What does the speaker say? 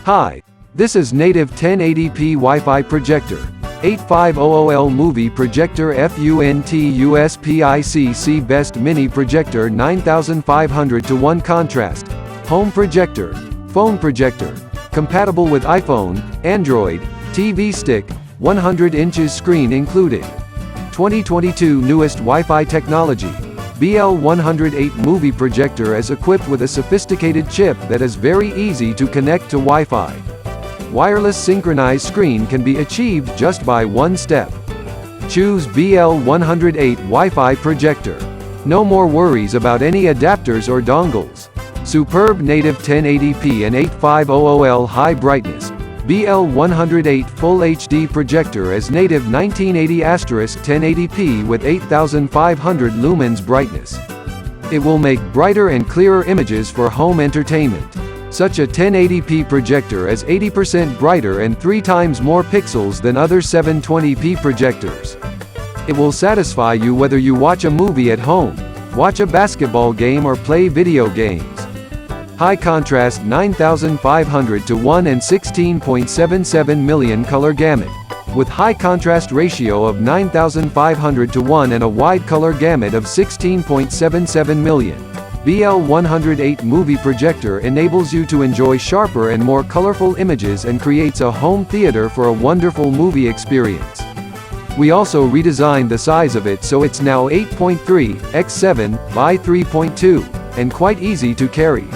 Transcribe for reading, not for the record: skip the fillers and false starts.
Hi, this is native 1080p Wi-Fi projector, 8500L movie projector FUNT USPIC cibest mini projector 9500 to 1 contrast, home projector, phone projector, compatible with iPhone, Android, TV stick, 100 inches screen included. 2022 newest Wi-Fi technology. BL108 movie projector is equipped with a sophisticated chip that is very easy to connect to Wi-Fi. Wireless synchronized screen can be achieved just by one step. Choose BL108 Wi-Fi projector. No more worries about any adapters or dongles. Superb native 1080p and 8500L high brightness. BL108 Full HD projector is native 1980*1080p with 8500 lumens brightness. It will make brighter and clearer images for home entertainment. Such a 1080p projector is 80% brighter and 3 times more pixels than other 720p projectors. It will satisfy you whether you watch a movie at home, watch a basketball game or play video games. High contrast 9500 to 1 and 16.77 million color gamut. With high contrast ratio of 9500 to 1 and a wide color gamut of 16.77 million. BL108 movie projector enables you to enjoy sharper and more colorful images and creates a home theater for a wonderful movie experience. We also redesigned the size of it so it's now 8.3 x 7 by 3.2 and quite easy to carry.